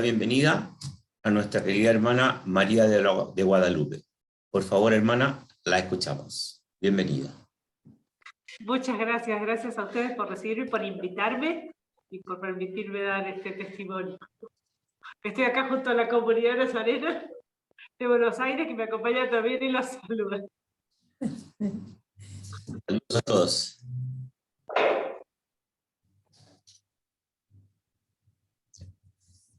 Bienvenida a nuestra querida hermana María de Guadalupe. Por favor, hermana, la escuchamos. Bienvenida. Muchas gracias, gracias a ustedes por recibirme, por invitarme y por permitirme dar este testimonio. Estoy acá junto a la comunidad nazarena de Buenos Aires, que me acompaña también y los saluda. Saludos a todos.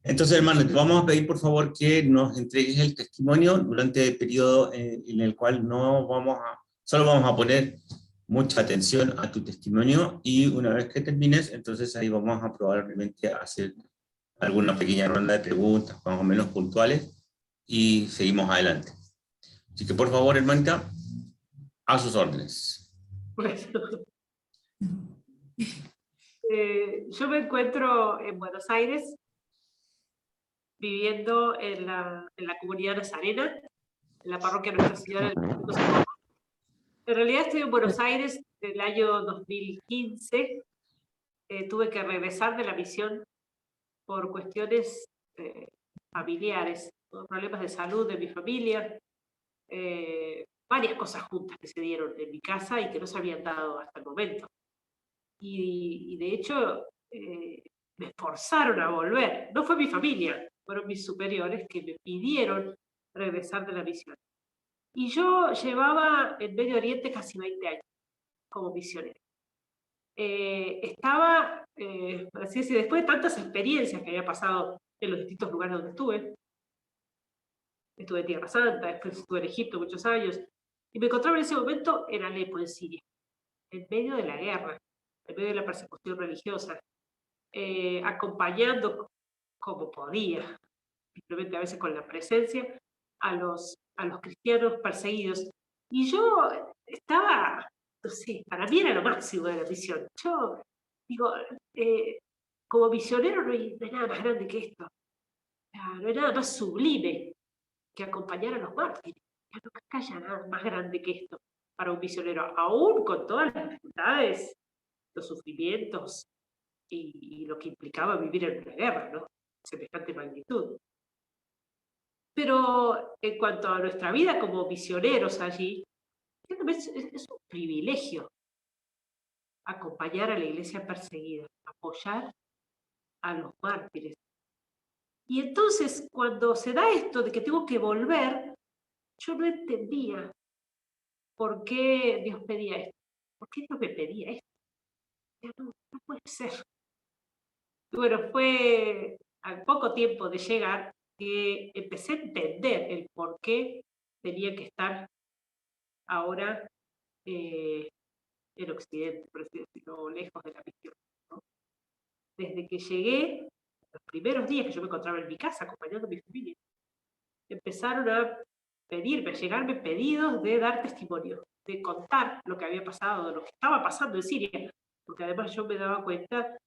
Entonces, hermano, te vamos a pedir por favor que nos entregues el testimonio durante el periodo en el cual solo vamos a poner mucha atención a tu testimonio, y una vez que termines, entonces ahí vamos a probablemente hacer alguna pequeña ronda de preguntas más o menos puntuales y seguimos adelante. Así que por favor, hermanita, a sus órdenes. Bueno, yo me encuentro en Buenos Aires, viviendo en la comunidad nazarena, en la parroquia Nuestra Señora del Perpetuo Socorro. En realidad estoy en Buenos Aires desde el año 2015. Tuve que regresar de la misión por cuestiones familiares, ¿no? Problemas de salud de mi familia, varias cosas juntas que se dieron en mi casa y que no se habían dado hasta el momento. Y de hecho me forzaron a volver. No fue mi familia, fueron mis superiores que me pidieron regresar de la misión. Y yo llevaba en Medio Oriente casi 20 años como misionera. Estaba, por así decir, después de tantas experiencias que había pasado en los distintos lugares donde estuve en Tierra Santa, después estuve en Egipto muchos años, y me encontraba en ese momento en Alepo, en Siria, en medio de la guerra, en medio de la persecución religiosa, acompañando como podía, simplemente a veces con la presencia, a los cristianos perseguidos. Y yo estaba, no sé, para mí era lo máximo de la misión. Yo digo, como misionero no hay nada más grande que esto. No hay nada más sublime que acompañar a los mártires. Ya no haya nada más grande que esto para un misionero, aún con todas las dificultades, los sufrimientos y lo que implicaba vivir en una guerra, ¿no? Semejante magnitud. Pero en cuanto a nuestra vida como misioneros allí, es un privilegio acompañar a la iglesia perseguida, apoyar a los mártires. Y entonces, cuando se da esto de que tengo que volver, yo no entendía por qué Dios pedía esto. ¿Por qué Dios me pedía esto? No puede ser. Y bueno, fue al poco tiempo de llegar que empecé a entender el por qué tenía que estar ahora en Occidente, por así decirlo, lejos de la misión, ¿no? Desde que llegué, los primeros días que yo me encontraba en mi casa acompañando a mi familia, empezaron a llegarme pedidos de dar testimonio, de contar lo que había pasado, de lo que estaba pasando en Siria, porque además yo me daba cuenta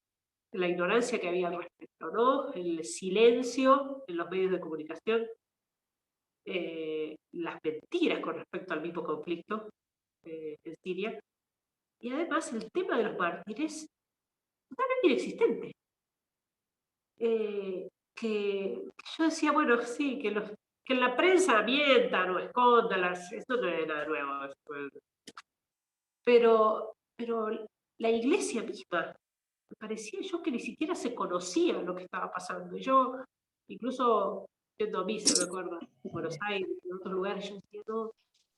de la ignorancia que había al respecto, ¿no? El silencio en los medios de comunicación, las mentiras con respecto al mismo conflicto en Siria, y además el tema de los mártires totalmente inexistente. Que yo decía, bueno, sí, que en la prensa mientan o escondan, esto no es nada nuevo. Pero la iglesia misma, me parecía yo que ni siquiera se conocía lo que estaba pasando. Yo, incluso yendo a misa, me acuerdo, en Buenos Aires, en otros lugares, yo decía, no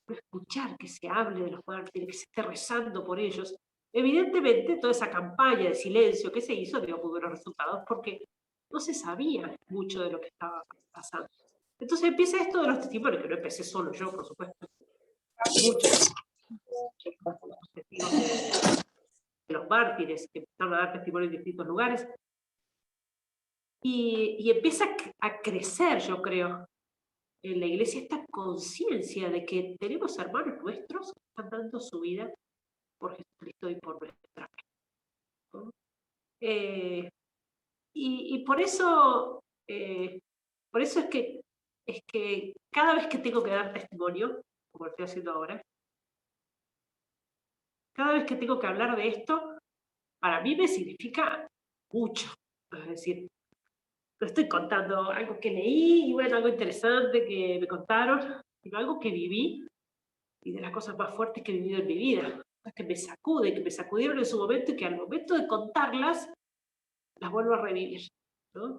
escuchar que se hable de los mártires, que se esté rezando por ellos. Evidentemente, toda esa campaña de silencio que se hizo dio muy buenos resultados porque no se sabía mucho de lo que estaba pasando. Entonces empieza esto de los testimonios, que no empecé solo yo, por supuesto. Muchos testigos de los mártires que empezaron a dar testimonio en distintos lugares. Y empieza a crecer, yo creo, en la iglesia esta conciencia de que tenemos hermanos nuestros que están dando su vida por Jesucristo y por nuestra fe, ¿no? Y por eso es que cada vez que tengo que dar testimonio, como lo estoy haciendo ahora, cada vez que tengo que hablar de esto, para mí me significa mucho. Es decir, no estoy contando algo que leí, y bueno, algo interesante que me contaron, sino algo que viví, y de las cosas más fuertes que he vivido en mi vida, que me sacudieron en su momento y que al momento de contarlas, las vuelvo a revivir, ¿no?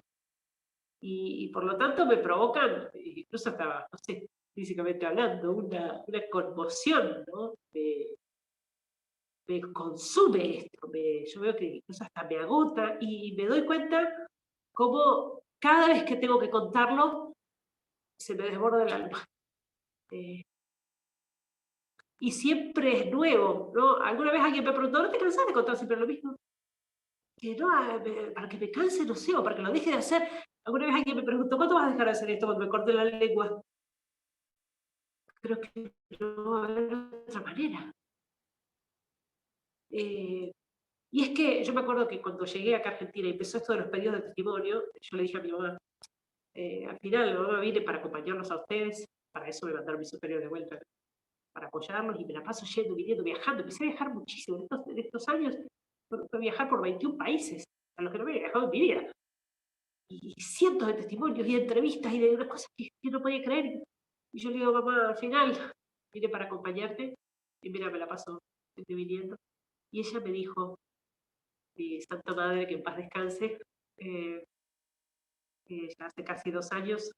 Y por lo tanto me provocan, incluso hasta, no sé, físicamente hablando, una conmoción, ¿no? Me consume esto, yo veo que incluso hasta me agota y me doy cuenta cómo cada vez que tengo que contarlo, se me desborda el alma. Y siempre es nuevo, ¿no? Alguna vez alguien me preguntó, ¿no te cansas de contar siempre lo mismo? Que no, para que me canse, no sé, o para que lo deje de hacer. Alguna vez alguien me preguntó, ¿cuándo vas a dejar de hacer esto cuando me corte la lengua? Creo que no va a haber otra manera. Y es que yo me acuerdo que cuando llegué acá a Argentina y empezó esto de los pedidos de testimonio, yo le dije a mi mamá, al final mi mamá vine para acompañarlos a ustedes, para eso me mandaron mis superiores de vuelta, para apoyarlos, y me la paso yendo, viniendo, viajando. Empecé a viajar muchísimo en estos años, fue viajar por 21 países, a los que no había viajado en mi vida. Y cientos de testimonios y de entrevistas y de unas cosas que no podía creer. Y yo le digo, mamá, al final vine para acompañarte, y mira, me la paso viniendo. Y ella me dijo, Santa Madre, que en paz descanse, ya hace casi 2 años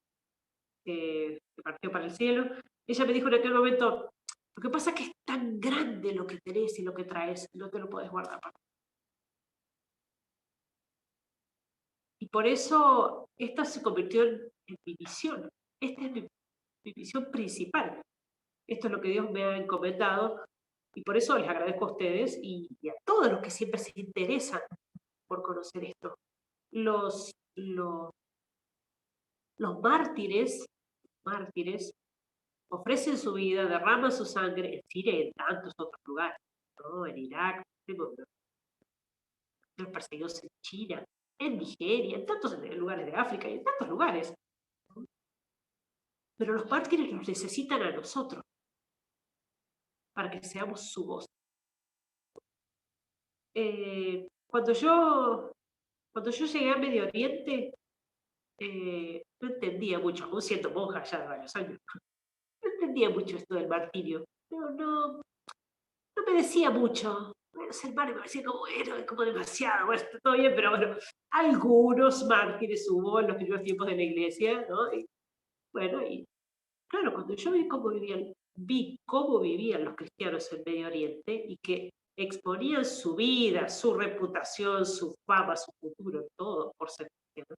que partió para el cielo, ella me dijo en aquel momento, lo que pasa es que es tan grande lo que tenés y lo que traes, no te lo podés guardar. Y por eso esta se convirtió en mi misión. Esta es mi misión principal. Esto es lo que Dios me ha encomendado y por eso les agradezco a ustedes y a todos los que siempre se interesan por conocer esto. Los mártires ofrecen su vida, derraman su sangre en Siria y en tantos otros lugares, ¿no? En Irak, los perseguidos en China, en Nigeria, en tantos lugares de África y en tantos lugares. ¿No? Pero los mártires nos necesitan a nosotros para que seamos su voz. Cuando yo llegué a Medio Oriente, no entendía mucho, aún siendo monja ya de varios años, no entendía mucho esto del martirio. No me decía mucho. Bueno, ser mártir me parecía como, bueno, como demasiado, bueno, está todo bien, pero bueno, algunos mártires hubo en los primeros tiempos de la iglesia, ¿no? Y, bueno, y claro, cuando yo vi cómo vivían los cristianos en Medio Oriente y que exponían su vida, su reputación, su fama, su futuro, todo por ser cristianos,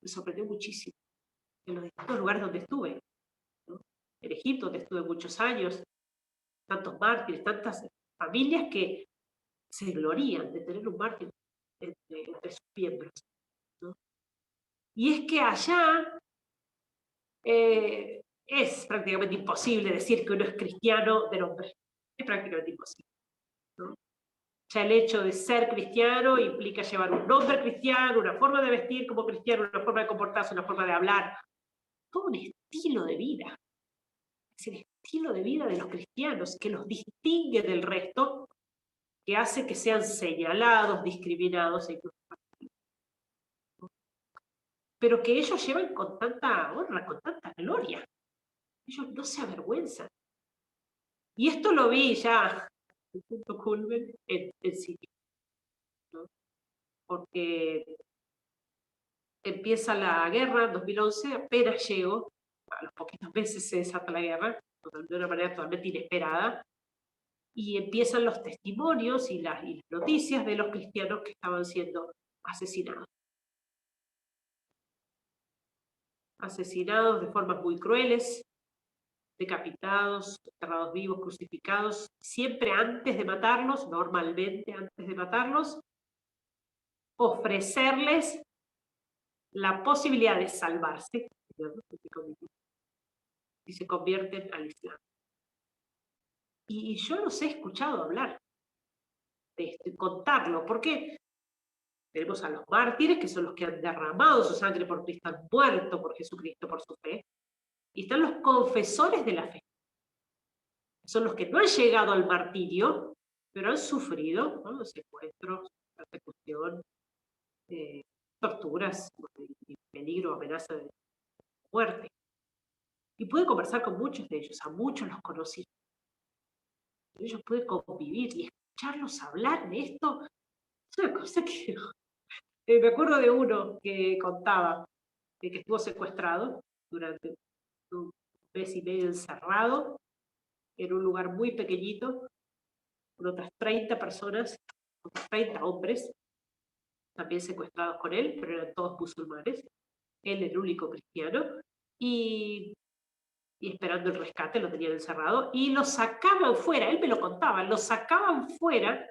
me sorprendió muchísimo en los distintos lugares donde estuve, ¿no? En Egipto, donde estuve muchos años, tantos mártires, tantas familias que se glorían de tener un mártir entre sus miembros, ¿no? Y es que allá es prácticamente imposible decir que uno es cristiano de nombre. Es prácticamente imposible, ¿no? Ya el hecho de ser cristiano implica llevar un nombre cristiano, una forma de vestir como cristiano, una forma de comportarse, una forma de hablar, todo un estilo de vida. Es el estilo de vida de los cristianos que los distingue del resto, que hace que sean señalados, discriminados e incluso, pero que ellos llevan con tanta honra, con tanta gloria. Ellos no se avergüenzan. Y esto lo vi ya, el punto culmen, en Siria, ¿no? Porque empieza la guerra en 2011, apenas llego, a los poquitos meses se desata la guerra, de una manera totalmente inesperada, y empiezan los testimonios y las noticias de los cristianos que estaban siendo asesinados. Asesinados de formas muy crueles, decapitados, enterrados vivos, crucificados, siempre antes de matarlos, normalmente antes de matarlos, ofrecerles la posibilidad de salvarse, y se convierten al Islam. Y yo los he escuchado hablar de esto y contarlo, porque tenemos a los mártires, que son los que han derramado su sangre por Cristo, han muerto por Jesucristo, por su fe, y están los confesores de la fe. Son los que no han llegado al martirio, pero han sufrido, ¿no?, secuestros, persecución, torturas, y peligro, amenaza de muerte. Y pude conversar con muchos de ellos, a muchos los conocí. Ellos pude convivir y escucharlos hablar de esto. Es una cosa que... me acuerdo de uno que contaba de que estuvo secuestrado durante un mes y medio encerrado en un lugar muy pequeñito, con otras 30 personas, otros 30 hombres, también secuestrados con él, pero eran todos musulmanes. Él el único cristiano, y esperando el rescate, lo tenían encerrado, y lo sacaban fuera, él me lo contaba, lo sacaban fuera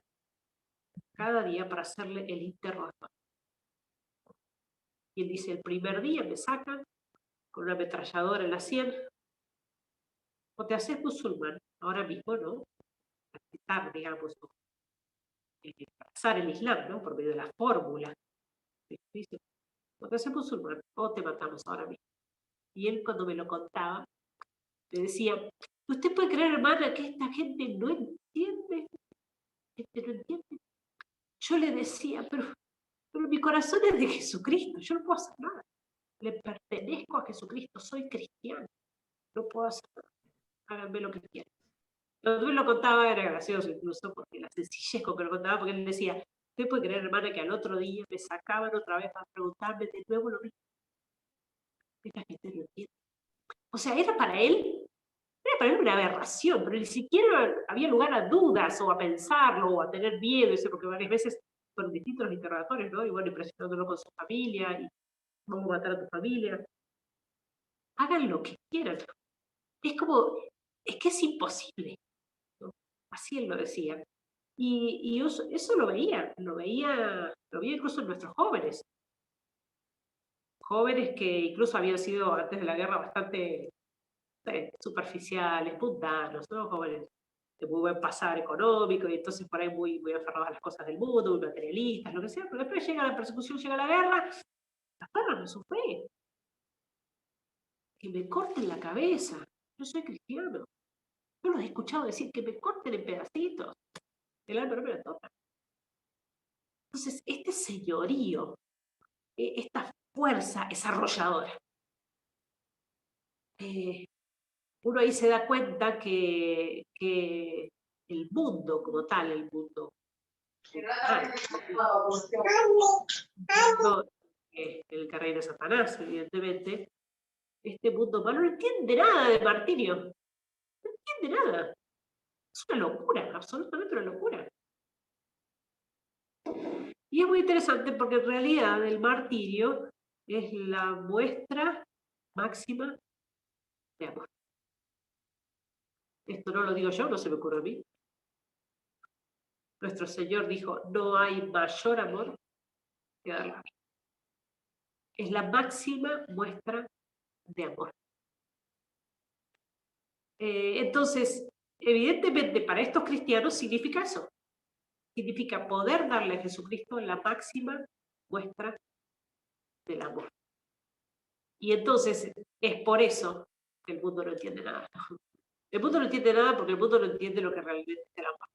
cada día para hacerle el interrogatorio. Y él dice, el primer día me sacan con una ametralladora en la sien, o te haces musulmán, ahora mismo, ¿no? Aceptar, digamos, pasar el Islam, ¿no? Por medio de la fórmula. Dice, o te haces musulmán, o te matamos ahora mismo. Y él cuando me lo contaba, me decía, ¿usted puede creer, hermana, que esta gente no entiende? No entiende. Yo le decía, pero mi corazón es de Jesucristo, yo no puedo hacer nada. Le pertenezco a Jesucristo, soy cristiano, no puedo hacer nada. Háganme lo que quieran. Cuando él lo contaba era gracioso incluso, porque la sencillez con que lo contaba, porque él decía, ¿usted puede creer, hermana, que al otro día me sacaban otra vez para preguntarme de nuevo lo mismo? Esta gente no entiende. O sea, era para él una aberración, pero ni siquiera había lugar a dudas o a pensarlo o a tener miedo, porque varias veces fueron distintos los interrogatorios, ¿no? Y bueno, impresionándolo con su familia, y vamos a matar a tu familia. Hagan lo que quieran. Es como, es que es imposible, ¿no? Así él lo decía. Y eso lo veía incluso en nuestros jóvenes. Jóvenes que incluso habían sido antes de la guerra bastante superficiales, mundanos, ¿no? Jóvenes de muy buen pasar económico, y entonces por ahí muy, muy aferrados a las cosas del mundo, muy materialistas, lo que sea, pero después llega la persecución, llega la guerra, las perras no su fe. Que me corten la cabeza. Yo soy cristiano. Yo los he escuchado decir que me corten en pedacitos. El alma no me la toca. Entonces, este señorío, esta fuerza es arrolladora. Uno ahí se da cuenta que el mundo como tal, el mundo el que reina Satanás, evidentemente, este mundo malo no entiende nada de martirio. No entiende nada. Es una locura, absolutamente una locura. Y es muy interesante porque en realidad el martirio es la muestra máxima de amor. Esto no lo digo yo, no se me ocurre a mí. Nuestro Señor dijo, no hay mayor amor que dar la vida. Es la máxima muestra de amor. Entonces, evidentemente para estos cristianos significa eso. Significa poder darle a Jesucristo la máxima muestra del amor. Y entonces es por eso que el mundo no entiende nada. El mundo no entiende nada porque el mundo no entiende lo que realmente es el amor.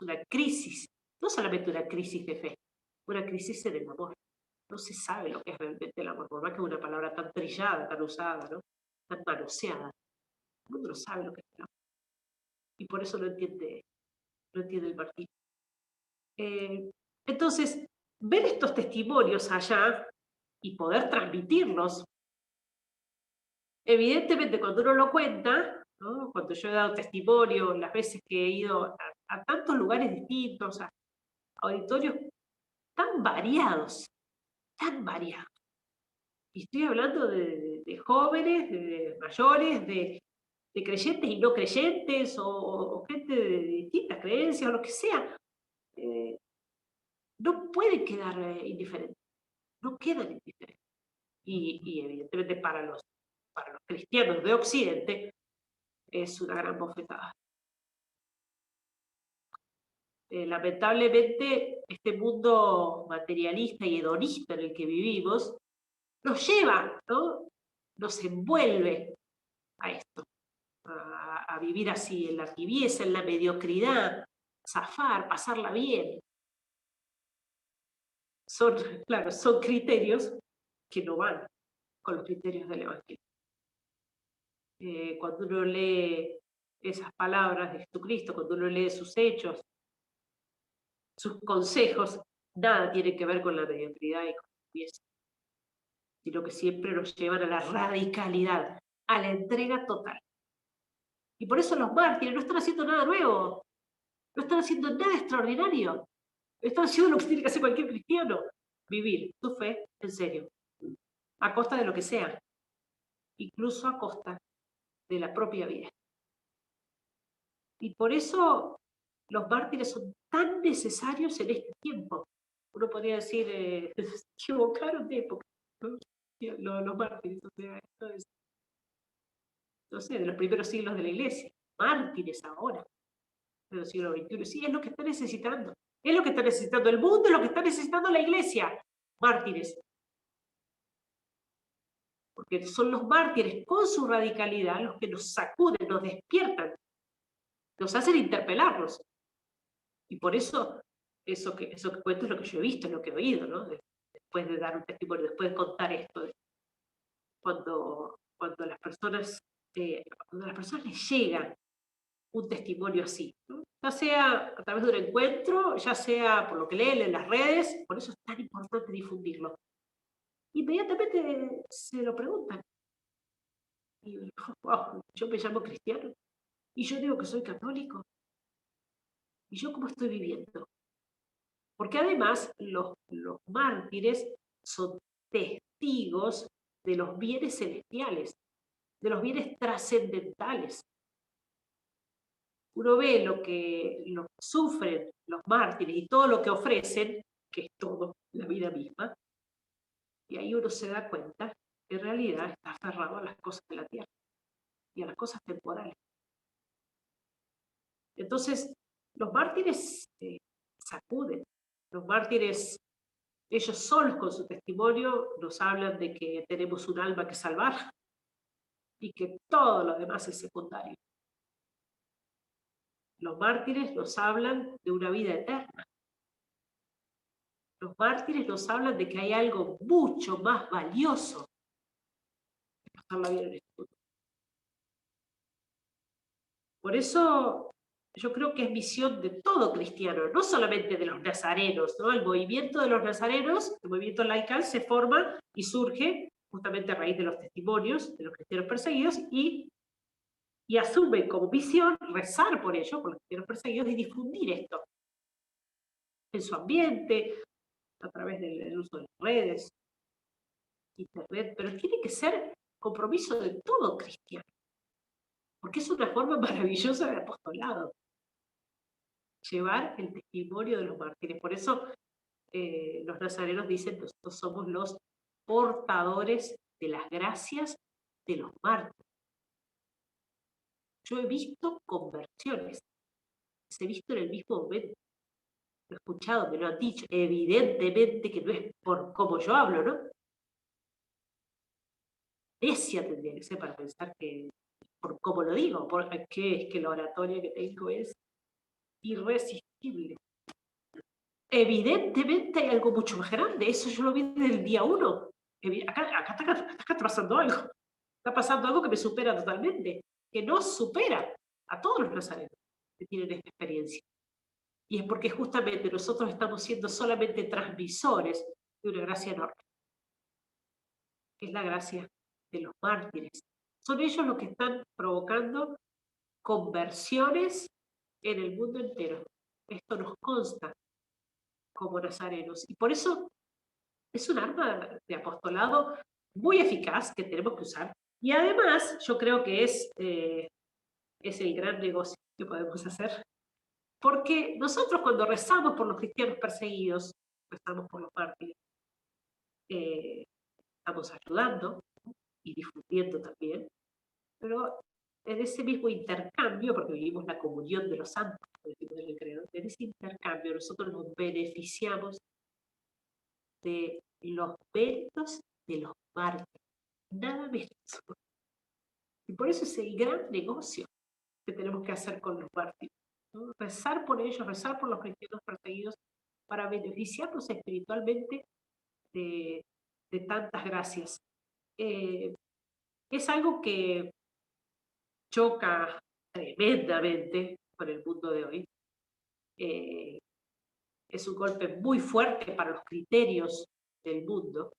Una crisis, no solamente una crisis de fe, una crisis en el amor. No se sabe lo que es realmente el amor, por más que es una palabra tan trillada, tan usada, ¿no? Tan manoseada. El mundo no sabe lo que es el amor. Y por eso no entiende el martirio. Entonces, ver estos testimonios allá y poder transmitirlos, evidentemente cuando uno lo cuenta, ¿no? Cuando yo he dado testimonio, las veces que he ido a tantos lugares distintos, a auditorios tan variados, y estoy hablando de jóvenes, de mayores, de creyentes y no creyentes, o gente de distintas creencias, o lo que sea, no pueden quedar indiferentes, no quedan indiferentes. Y evidentemente para los cristianos de Occidente es una gran bofetada. Lamentablemente, este mundo materialista y hedonista en el que vivimos nos lleva, ¿no? Nos envuelve a esto, a vivir así, en la tibieza, en la mediocridad, zafar, pasarla bien. son, claro, son criterios que no van con los criterios del Evangelio. Cuando uno lee esas palabras de Jesucristo, cuando uno lee sus hechos, sus consejos, nada tiene que ver con la mediocridad y con la belleza, sino que siempre nos llevan a la radicalidad, a la entrega total. Y por eso los mártires no están haciendo nada nuevo, no están haciendo nada extraordinario, están haciendo lo que tiene que hacer cualquier cristiano, vivir su fe en serio, a costa de lo que sea, incluso a costa de la propia vida. Y por eso los mártires son tan necesarios en este tiempo. Uno podría decir, se equivocaron de época, ¿no? Los mártires, o sea, esto es, no sé, de los primeros siglos de la iglesia, mártires ahora, de los siglos XXI, sí, es lo que está necesitando, es lo que está necesitando el mundo, es lo que está necesitando la iglesia, mártires. Porque son los mártires con su radicalidad los que nos sacuden, nos despiertan, nos hacen interpelarnos. Y por eso, eso que cuento es lo que yo he visto, es lo que he oído, ¿no? Después de dar un testimonio, después de contar esto, cuando a las personas les llega un testimonio así, ¿no? Ya sea a través de un encuentro, ya sea por lo que leen en las redes, por eso es tan importante difundirlo. Inmediatamente se lo preguntan. Y wow, yo me llamo cristiano, y yo digo que soy católico, y yo cómo estoy viviendo. Porque además los mártires son testigos de los bienes celestiales, de los bienes trascendentales. Uno ve lo que sufren los mártires y todo lo que ofrecen, que es todo, la vida misma, y ahí uno se da cuenta que en realidad está aferrado a las cosas de la tierra y a las cosas temporales. Entonces, los mártires sacuden, los mártires, ellos solos con su testimonio nos hablan de que tenemos un alma que salvar y que todo lo demás es secundario. Los mártires nos hablan de una vida eterna. Los mártires nos hablan de que hay algo mucho más valioso que pasar la vida en este mundo. Por eso yo creo que es misión de todo cristiano, no solamente de los nazarenos, ¿no? El movimiento de los nazarenos, el movimiento laical, se forma y surge justamente a raíz de los testimonios de los cristianos perseguidos y asume como misión rezar por ellos, por los cristianos perseguidos, y difundir esto en su ambiente, a través del uso de las redes, internet, pero tiene que ser compromiso de todo cristiano, porque es una forma maravillosa de apostolado, llevar el testimonio de los mártires. Por eso los nazarenos dicen, nosotros somos los portadores de las gracias de los mártires. Yo he visto conversiones, he visto en el mismo momento, lo he escuchado, me lo han dicho, evidentemente que no es por cómo yo hablo, ¿no? Necia tendría que ser para pensar que por cómo lo digo, porque es que la oratoria que tengo es irresistible. Evidentemente hay algo mucho más grande, eso yo lo vi desde el día 1. Acá está pasando algo. Está pasando algo que me supera totalmente, que nos supera a todos los nazarenos que tienen esta experiencia. Y es porque justamente nosotros estamos siendo solamente transmisores de una gracia enorme, que es la gracia de los mártires. Son ellos los que están provocando conversiones en el mundo entero. Esto nos consta como nazarenos. Y por eso es un arma de apostolado muy eficaz que tenemos que usar. Y además, yo creo que es el gran negocio que podemos hacer. Porque nosotros cuando rezamos por los cristianos perseguidos, rezamos por los mártires, estamos ayudando y difundiendo también, pero en ese mismo intercambio, porque vivimos la comunión de los santos, en ese intercambio nosotros nos beneficiamos de los méritos de los mártires, nada menos. Y por eso es el gran negocio que tenemos que hacer con los mártires, ¿no? Rezar por ellos, rezar por los cristianos perseguidos, para beneficiarnos espiritualmente de tantas gracias. Es algo que choca tremendamente con el mundo de hoy. Es un golpe muy fuerte para los criterios del mundo,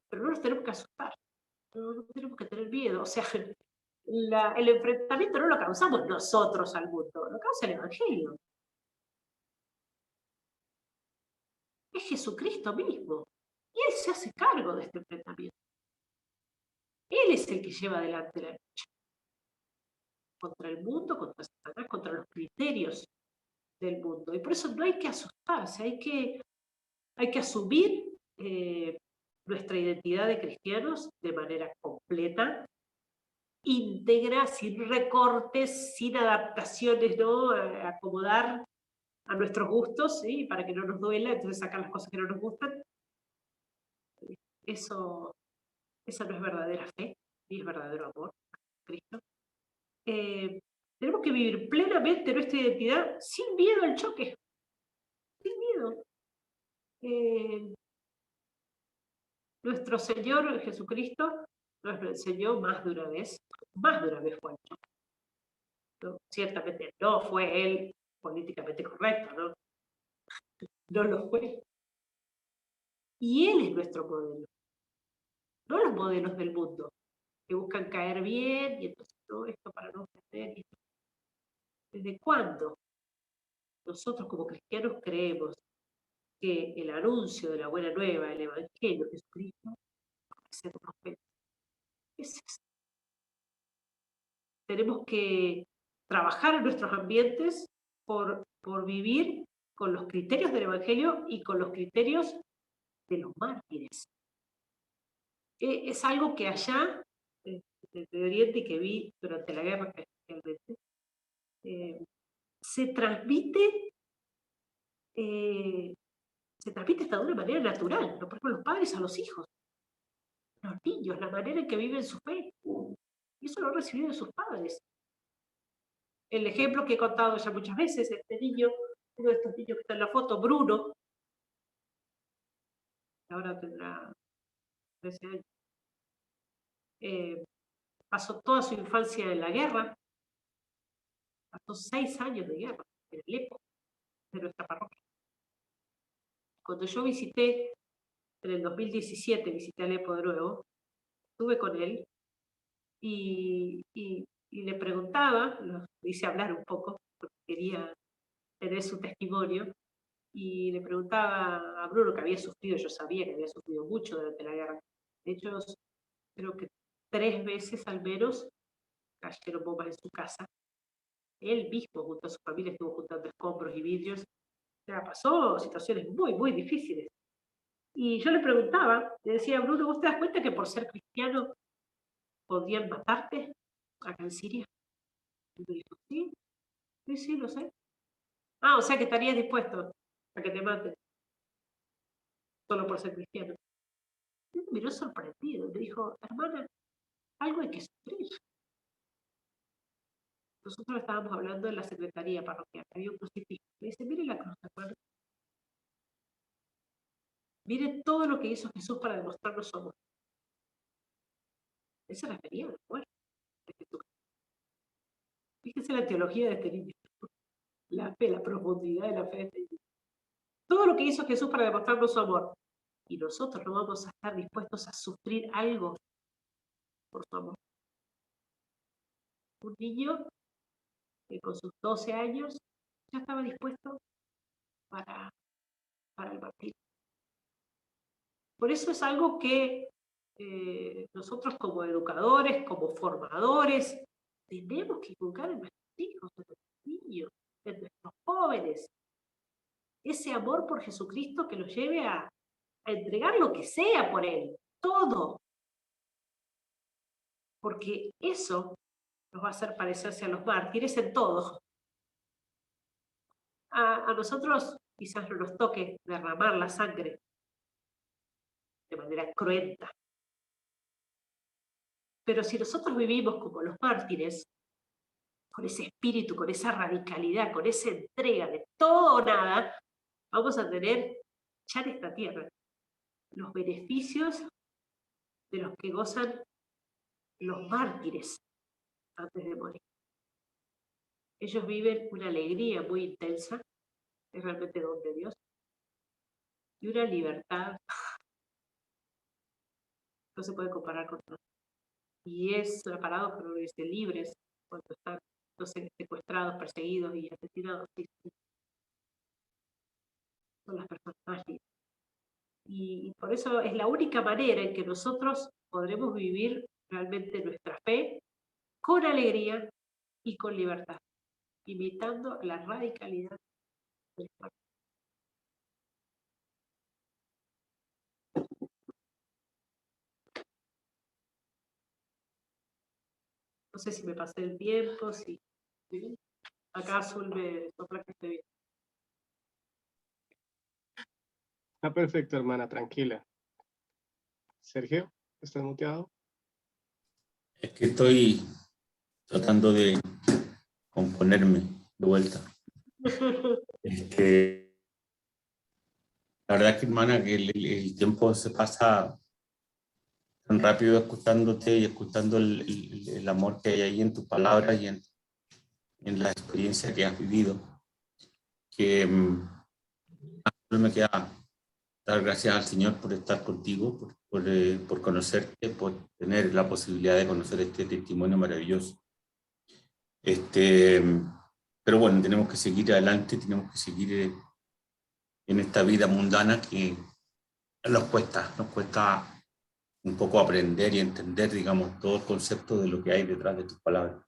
pero no nos tenemos que asustar, no tenemos que tener miedo. O sea, el enfrentamiento no lo causamos nosotros al mundo, lo causa el Evangelio. Es Jesucristo mismo. Y Él se hace cargo de este enfrentamiento. Él es el que lleva adelante la lucha. Contra el mundo, contra Satanás, contra los criterios del mundo. Y por eso no hay que asustarse, hay que asumir nuestra identidad de cristianos de manera completa, íntegra, sin recortes, sin adaptaciones, ¿no? Acomodar a nuestros gustos, ¿sí? Para que no nos duela, entonces sacar las cosas que no nos gustan. Esa no es verdadera fe, ni es verdadero amor a Cristo. Tenemos que vivir plenamente nuestra identidad sin miedo al choque, sin miedo. Nuestro Señor Jesucristo nos lo enseñó más de una vez fue el choque, ¿no? Ciertamente no fue Él políticamente correcto, ¿no? No lo fue. Y Él es nuestro modelo, no los modelos del mundo, que buscan caer bien y entonces todo esto para no ofender. ¿Desde cuándo nosotros como cristianos creemos que el anuncio de la buena nueva, el Evangelio de Jesucristo, va a ser una ofensa? ¿Qué es eso? Tenemos que trabajar en nuestros ambientes por vivir con los criterios del Evangelio y con los criterios de los mártires. Es algo que allá, en el Oriente, que vi durante la guerra, especialmente, se transmite hasta de una manera natural, ¿no? Por ejemplo, los padres a los hijos, los niños, la manera en que viven su fe. Y eso lo han recibido de sus padres. El ejemplo que he contado ya muchas veces, este niño, uno de estos niños que está en la foto, Bruno, que ahora tendrá 13 años, pasó toda su infancia en la guerra, pasó 6 años de guerra en Alepo, de nuestra parroquia. Cuando yo visité, en el 2017, visité Alepo de nuevo, estuve con él y le preguntaba, lo hice hablar un poco, porque quería tener su testimonio, y le preguntaba a Bruno, que había sufrido, yo sabía que había sufrido mucho durante la guerra. De hecho, creo que 3 veces al menos cayeron bombas en su casa. Él mismo, junto a su familia, estuvo juntando escombros y vidrios. O sea, pasó situaciones muy, muy difíciles. Y yo le preguntaba, le decía, Bruno, ¿vos te das cuenta que por ser cristiano podían matarte acá en Siria? Y me dijo, sí, sí, sí, lo sé. Ah, o sea que estarías dispuesto a que te maten solo por ser cristiano. Y me miró sorprendido y me dijo, hermana, algo hay que sufrir. Nosotros estábamos hablando en la secretaría parroquial, había un crucifijo. Me dice, mire la cruz, hermano. Mire todo lo que hizo Jesús para demostrarnos su amor. Esa es la experiencia de muerte de Jesús. Fíjense la teología de este niño. La fe, la profundidad de la fe de este niño. Todo lo que hizo Jesús para demostrarnos su amor. Y nosotros no vamos a estar dispuestos a sufrir algo por su amor. Un niño que con sus 12 años ya estaba dispuesto para el martirio. Por eso es algo que nosotros como educadores, como formadores, tenemos que inculcar en nuestros hijos, en nuestros niños, en nuestros jóvenes. Ese amor por Jesucristo que los lleve a entregar lo que sea por Él, todo. Porque eso nos va a hacer parecerse a los mártires en todo. A nosotros quizás no nos toque derramar la sangre de manera cruenta. Pero si nosotros vivimos como los mártires, con ese espíritu, con esa radicalidad, con esa entrega de todo o nada, vamos a tener ya en esta tierra los beneficios de los que gozan los mártires antes de morir. Ellos viven una alegría muy intensa, es realmente don de Dios, y una libertad no se puede comparar con nada. Y es una paradoja, ¿no? Dice libres cuando están, no sé, secuestrados, perseguidos y asesinados. Sí, sí. Son las personas más libres. Y por eso es la única manera en que nosotros podremos vivir realmente nuestra fe con alegría y con libertad, imitando la radicalidad del Señor. No sé si me pasé el tiempo, si ¿sí? Acá Azul me sopla que esté bien. Está perfecto, hermana, tranquila. Sergio, ¿estás muteado? Es que estoy tratando de componerme de vuelta. La verdad que, hermana, que el tiempo se pasa tan rápido escuchándote y escuchando el amor que hay ahí en tus palabras y en la experiencia que has vivido, que solo me queda dar gracias al Señor por estar contigo, por conocerte, por tener la posibilidad de conocer este testimonio maravilloso. Pero bueno, tenemos que seguir adelante, tenemos que seguir en esta vida mundana que nos cuesta un poco aprender y entender, digamos, todo el concepto de lo que hay detrás de tus palabras.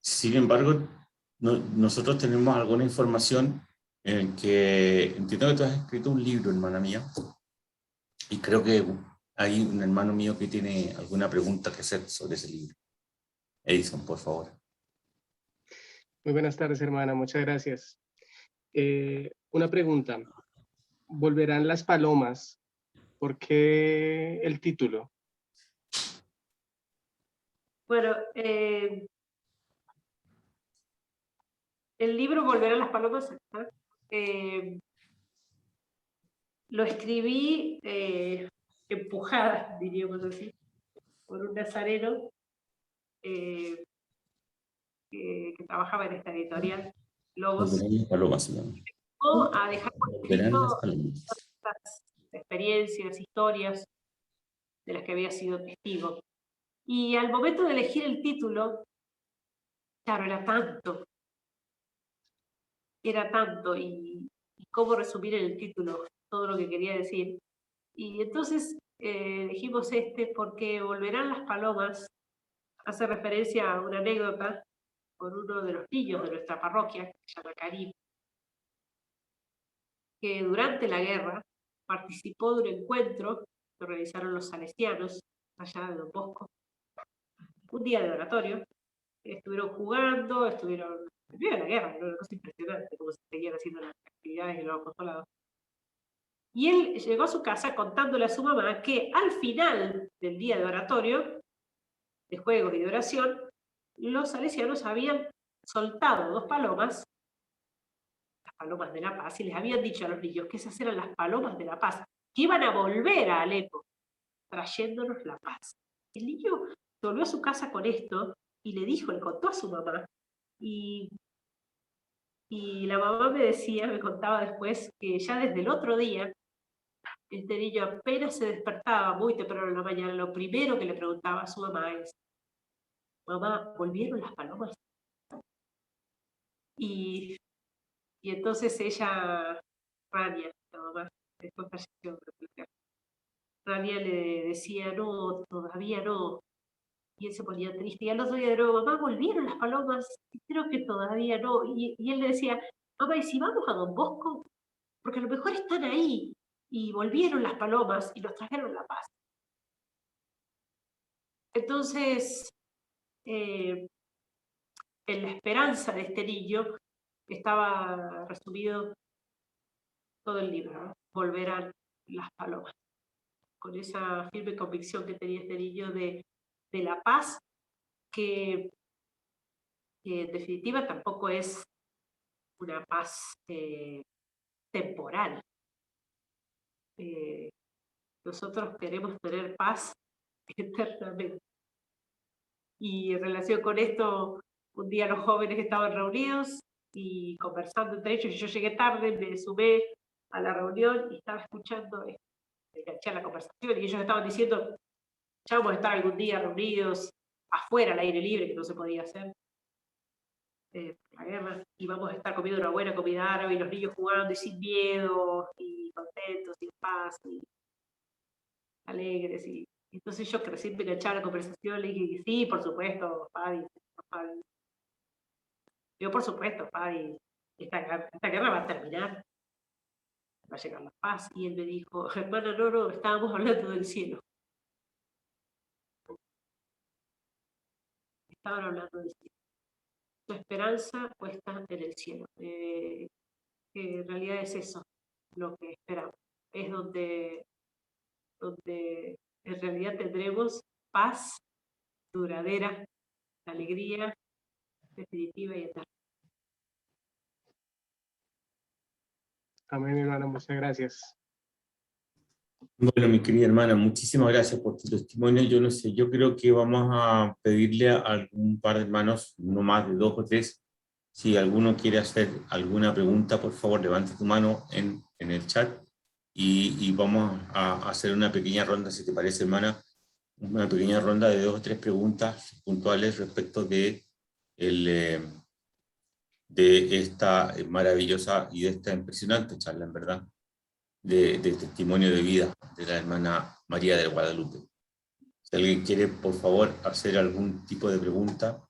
Sin embargo, nosotros tenemos alguna información en que entiendo que tú has escrito un libro, hermana mía, y creo que hay un hermano mío que tiene alguna pregunta que hacer sobre ese libro. Edison, por favor. Muy buenas tardes, hermana, muchas gracias. Una pregunta. ¿Volverán las palomas? ¿Por qué el título? Bueno, el libro Volver a las Palomas, lo escribí empujada, diríamos así, por un nazareno que trabajaba en esta editorial, Lobos, Volverán las palomas, se llama. a dejar por Volverán escrito las palomas. estas experiencias, historias de las que había sido testigo. Y al momento de elegir el título, claro, era tanto, y cómo resumir en el título todo lo que quería decir. Y entonces elegimos porque Volverán las Palomas hace referencia a una anécdota con uno de los niños de nuestra parroquia, que se llama Karim, que durante la guerra participó de un encuentro que organizaron los salesianos allá de Don Bosco, un día de oratorio. Estuvieron jugando, estuvieron en medio de la guerra, era una cosa impresionante cómo se seguían haciendo las actividades de los apostolados. Y él llegó a su casa contándole a su mamá que al final del día de oratorio, de juegos y de oración, los salesianos habían soltado 2 palomas, las palomas de la paz, y les habían dicho a los niños que esas eran las palomas de la paz, que iban a volver a Alepo, trayéndonos la paz. El niño volvió a su casa con esto y le contó a su mamá, y la mamá me contaba después, que ya desde el otro día, este niño apenas se despertaba muy temprano en la mañana, lo primero que le preguntaba a su mamá es: mamá, ¿volvieron las palomas? Y entonces ella, Rania, la mamá, después falleció, Rania le decía: no, todavía no. Y él se ponía triste. Y al otro día de nuevo: mamá, ¿volvieron las palomas? Y creo que todavía no. Y él le decía: mamá, ¿y si vamos a Don Bosco? Porque a lo mejor están ahí. Y volvieron las palomas y nos trajeron la paz. Entonces, en la esperanza de este niño estaba resumido todo el libro, ¿no? Volverán las palomas. Con esa firme convicción que tenía este niño de la paz, que en definitiva tampoco es una paz temporal. Nosotros queremos tener paz eternamente. Y en relación con esto, un día los jóvenes estaban reunidos y conversando entre ellos, y yo llegué tarde, me sumé a la reunión y estaba escuchando, me enganché a la conversación, y ellos estaban diciendo, ya vamos a estar algún día reunidos afuera, al aire libre, que no se podía hacer, la guerra, y vamos a estar comiendo una buena comida árabe, y los niños jugando, y sin miedo, y contentos, y en paz, y alegres, y entonces yo que recién me enganché a la conversación, le dije, sí, por supuesto, Fadi. Yo, por supuesto, Fadi, esta guerra va a terminar, va a llegar la paz. Y él me dijo, hermana, no, estábamos hablando del cielo. Estaban hablando del cielo. Tu esperanza puesta en el cielo. Que en realidad es eso lo que esperamos. Es donde en realidad tendremos paz duradera, alegría definitiva y eterna. Amén, hermana, muchas gracias. Bueno, mi querida hermana, muchísimas gracias por tu testimonio. Yo no sé, yo creo que vamos a pedirle a algún par de hermanos, no más de 2 o 3, si alguno quiere hacer alguna pregunta, por favor, levanta tu mano en el chat y vamos a hacer una pequeña ronda, si te parece, hermana, una pequeña ronda de 2 o 3 preguntas puntuales respecto de esta maravillosa y de esta impresionante charla, en verdad, de testimonio de vida de la hermana María del Guadalupe. Si alguien quiere, por favor, hacer algún tipo de pregunta.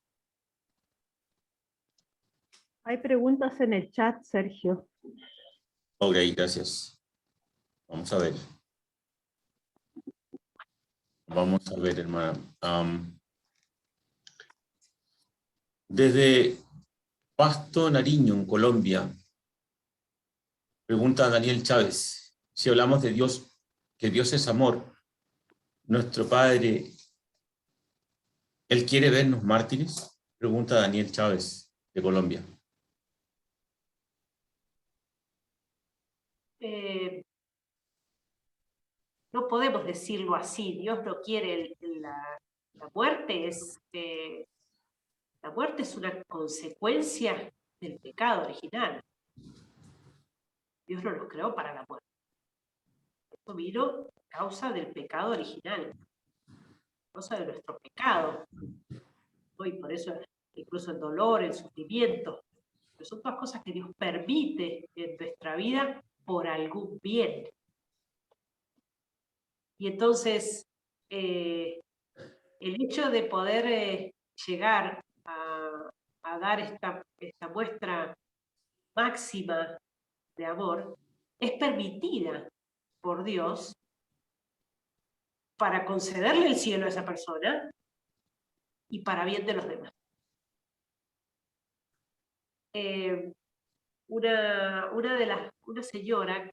Hay preguntas en el chat, Sergio. Ok, gracias. Vamos a ver. Vamos a ver, hermana. Desde Pasto, Nariño, en Colombia, pregunta Daniel Chávez, si hablamos de Dios, que Dios es amor, nuestro Padre, ¿Él quiere vernos mártires? Pregunta Daniel Chávez, de Colombia. No podemos decirlo así, Dios no quiere la muerte, la muerte es una consecuencia del pecado original. Dios no nos creó para la muerte. Esto vino a causa del pecado original, a causa de nuestro pecado. Y por eso incluso el dolor, el sufrimiento, pero son todas cosas que Dios permite en nuestra vida por algún bien. Y entonces, el hecho de poder llegar a dar esta muestra máxima de amor es permitida por Dios para concederle el cielo a esa persona y para bien de los demás. Una señora,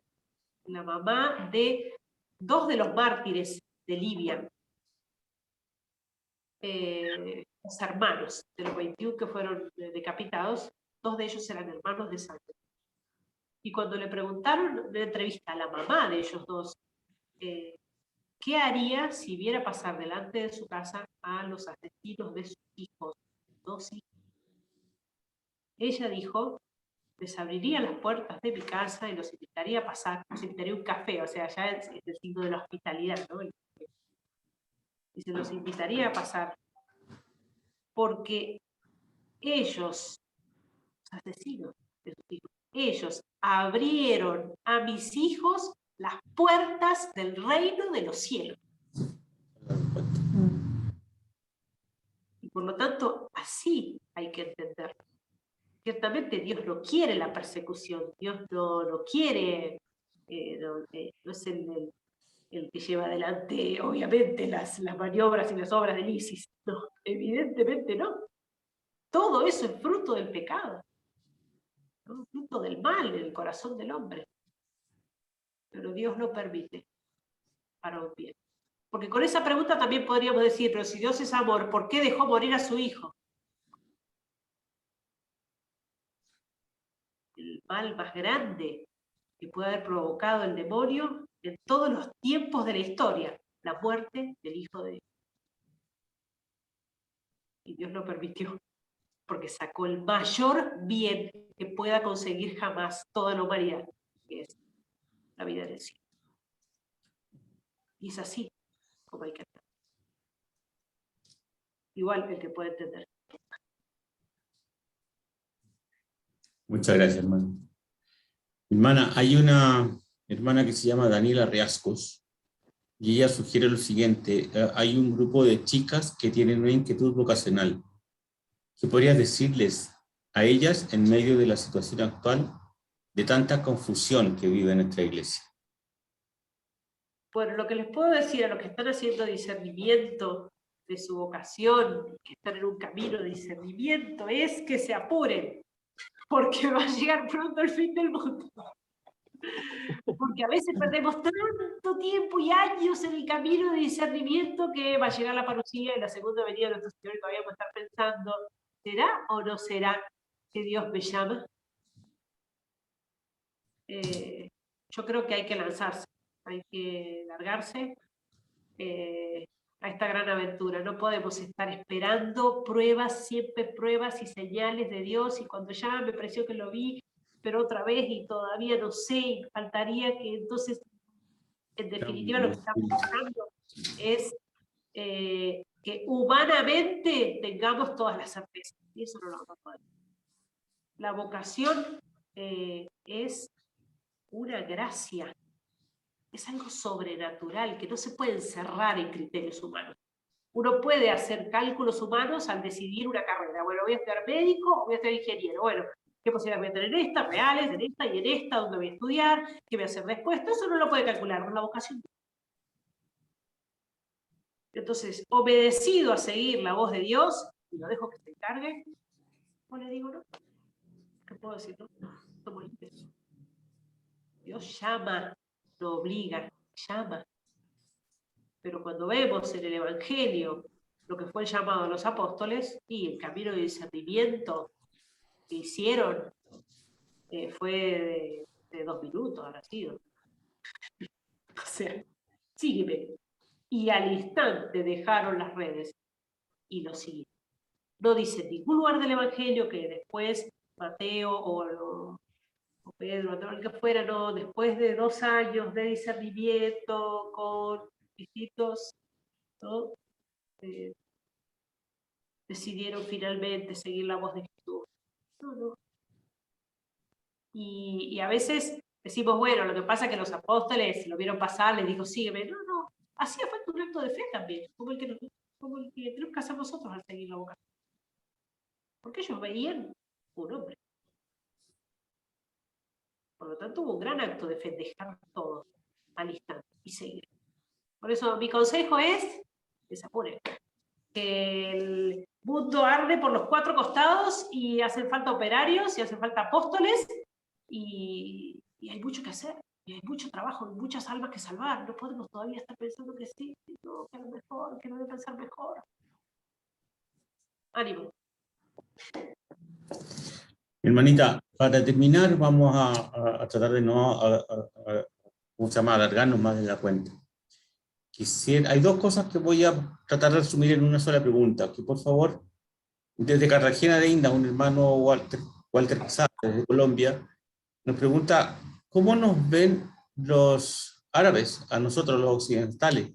la mamá de 2 de los mártires de Libia, los hermanos de los 21 que fueron decapitados, 2 de ellos eran hermanos de sangre. Y cuando le preguntaron en una entrevista a la mamá de ellos 2, ¿qué haría si viera pasar delante de su casa a los asesinos de sus hijos? 2 hijos. Ella dijo, les abriría las puertas de mi casa y los invitaría a pasar, los invitaría a un café, o sea, ya es el signo de la hospitalidad, ¿no? Y se los invitaría a pasar, porque ellos, los asesinos de sus hijos, ellos abrieron a mis hijos las puertas del reino de los cielos. Y por lo tanto, así hay que entenderlo. Ciertamente Dios no quiere la persecución, Dios no quiere, no es el que lleva adelante, obviamente, las maniobras y las obras del ISIS. No, evidentemente no. Todo eso es fruto del pecado, ¿no? Fruto del mal en el corazón del hombre. Pero Dios lo permite para un bien. Porque con esa pregunta también podríamos decir, pero si Dios es amor, ¿por qué dejó morir a su hijo? El mal más grande que puede haber provocado el demonio en todos los tiempos de la historia, la muerte del Hijo de Dios. Y Dios lo permitió, porque sacó el mayor bien que pueda conseguir jamás toda la humanidad, que es la vida en el cielo. Y es así como hay que hacer. Igual el que puede entender. Muchas gracias, hermano. Hermana, hay una hermana que se llama Daniela Riascos, y ella sugiere lo siguiente: hay un grupo de chicas que tienen una inquietud vocacional. ¿Qué podrías decirles a ellas en medio de la situación actual de tanta confusión que vive nuestra iglesia? Bueno, lo que les puedo decir a los que están haciendo discernimiento de su vocación, que están en un camino de discernimiento, es que se apuren, porque va a llegar pronto el fin del mundo. Porque a veces perdemos tanto tiempo y años en el camino de discernimiento que va a llegar la parucía y la segunda venida de nuestro Señor, y todavía vamos a estar pensando, ¿será o no será que Dios me llama? Yo creo que hay que lanzarse, hay que largarse a esta gran aventura. No podemos estar esperando pruebas, siempre pruebas y señales de Dios, y cuando ya me pareció que lo vi, pero otra vez y todavía no sé, y faltaría que entonces, en definitiva, lo que estamos buscando es que humanamente tengamos todas las certezas, y eso no lo vamos a poder. La vocación es una gracia, es algo sobrenatural que no se puede encerrar en criterios humanos. Uno puede hacer cálculos humanos al decidir una carrera. Bueno, voy a estudiar médico o voy a estudiar ingeniero. Bueno, ¿qué posibilidades voy a tener en esta? Reales, en esta y en esta, ¿dónde voy a estudiar? ¿Qué voy a hacer después? Todo eso no lo puede calcular con la vocación. Entonces, o me decido a seguir la voz de Dios y lo dejo que se encargue, o le digo no. ¿Qué puedo decir? No, tomo el peso. Dios llama, no obliga, llama. Pero cuando vemos en el Evangelio lo que fue el llamado a los apóstoles y el camino de discernimiento que hicieron, fue de 2 minutos, habrá sido. O sea, sígueme. Y al instante dejaron las redes y lo siguieron. No dice en ningún lugar del Evangelio que después Mateo o Pedro, o el que fuera, no, después de 2 años de discernimiento con distintos, ¿no? Decidieron finalmente seguir la voz de Jesús. No, no. Y a veces decimos, bueno, lo que pasa es que los apóstoles lo vieron pasar, les dijo, sígueme. No, no, hacía falta un acto de fe también, como el que tenemos que hacer nosotros al seguir la vocación. Porque ellos veían un hombre. Por lo tanto, hubo un gran acto de fe, dejar todo al instante y seguir. Por eso mi consejo es que se apuren. Que el mundo arde por los 4 costados y hacen falta operarios y hacen falta apóstoles y hay mucho que hacer, y hay mucho trabajo, y muchas almas que salvar. No podemos todavía estar pensando que sí, no, que a lo mejor, que no voy a pensar mejor. Ánimo. Hermanita, para terminar vamos a tratar de no ¿cómo se llama? Alargarnos más de la cuenta. Hay 2 cosas que voy a tratar de resumir en una sola pregunta, que por favor, desde Cartagena de Indias, un hermano Walter Casado, desde Colombia, nos pregunta, ¿cómo nos ven los árabes, a nosotros los occidentales,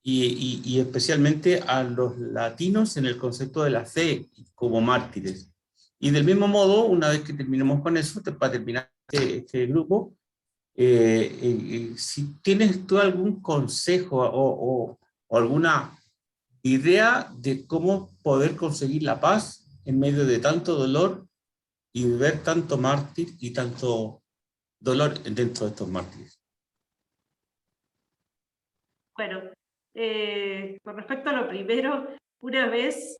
y especialmente a los latinos en el concepto de la fe como mártires? Y del mismo modo, una vez que terminemos con eso, para terminar este grupo, si tienes tú algún consejo o alguna idea de cómo poder conseguir la paz en medio de tanto dolor y ver tanto mártir y tanto dolor dentro de estos mártires. Bueno, con respecto a lo primero, una vez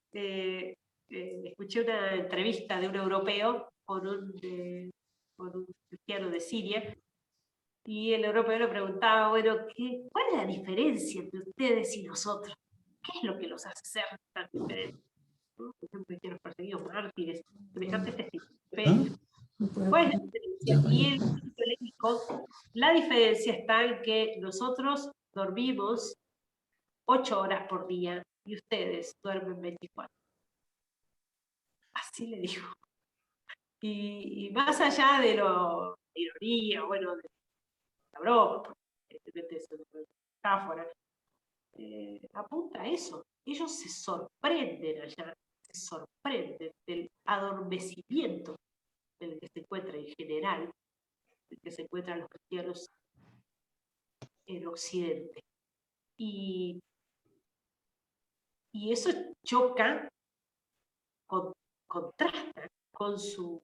escuché una entrevista de un europeo con un cristiano de Siria, y el europeo le preguntaba, bueno, ¿cuál es la diferencia entre ustedes y nosotros? ¿Qué es lo que los hace ser tan diferentes? ¿No? Por ejemplo, cristianos perseguidos, mártires, semejantes testigos de fe. ¿Cuál es la diferencia? Y el principio légico, la diferencia está en que nosotros dormimos 8 horas por día y ustedes duermen 24. Así le digo. Y más allá de lo de ironía, bueno, de la broma, porque evidentemente eso es una metáfora, apunta a eso. Ellos se sorprenden allá, se sorprenden del adormecimiento en el que se encuentra en general, en el que se encuentran los cristianos en Occidente. Y eso choca, contrasta con su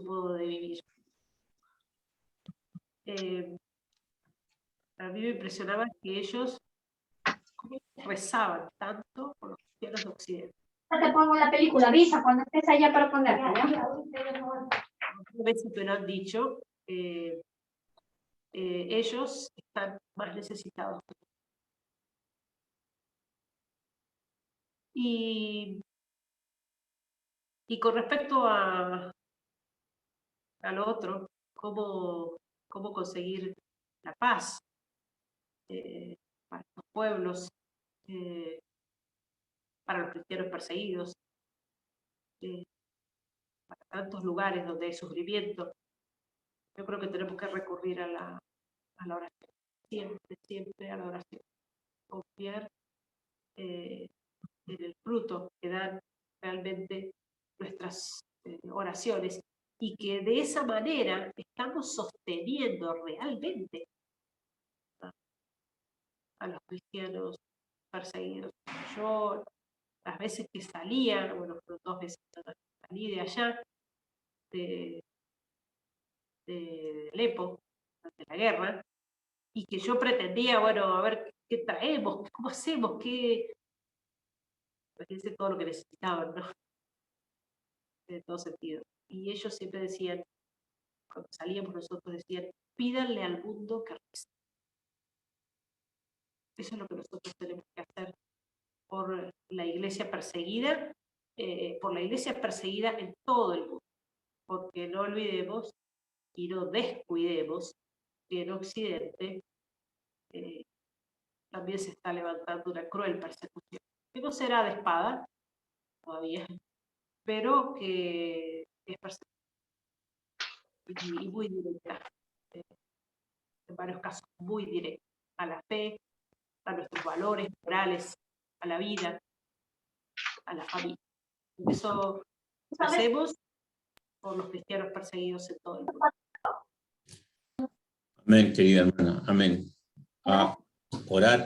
modo de vivir. A mí me impresionaba que ellos rezaban tanto por los cristianos de Occidente. Ya te pongo la película, avisa cuando estés allá para ponerla. A veces me lo han dicho, ellos están más necesitados. Y con respecto a lo otro, cómo conseguir la paz para los pueblos, para los cristianos perseguidos, para tantos lugares donde hay sufrimiento, yo creo que tenemos que recurrir a la oración, siempre a la oración, confiar en el fruto que dan realmente nuestras oraciones, y que de esa manera estamos sosteniendo realmente a los cristianos perseguidos. Yo, las veces que salía, bueno, fueron 2 veces que salí de allá, de Alepo, durante la guerra, y que yo pretendía, bueno, a ver qué traemos, cómo hacemos, fíjense todo lo que necesitaban, ¿no? En todo sentido. Y ellos siempre decían, cuando salíamos nosotros decían, pídanle al mundo que rece. Eso es lo que nosotros tenemos que hacer por la iglesia perseguida, en todo el mundo. Porque no olvidemos y no descuidemos que en Occidente también se está levantando una cruel persecución, que no será de espada todavía, pero que es persecución y muy directa, en varios casos muy directa, a la fe, a nuestros valores morales, a la vida, a la familia. Eso hacemos por los cristianos perseguidos en todo el mundo. Amén, querida hermana, amén. A orar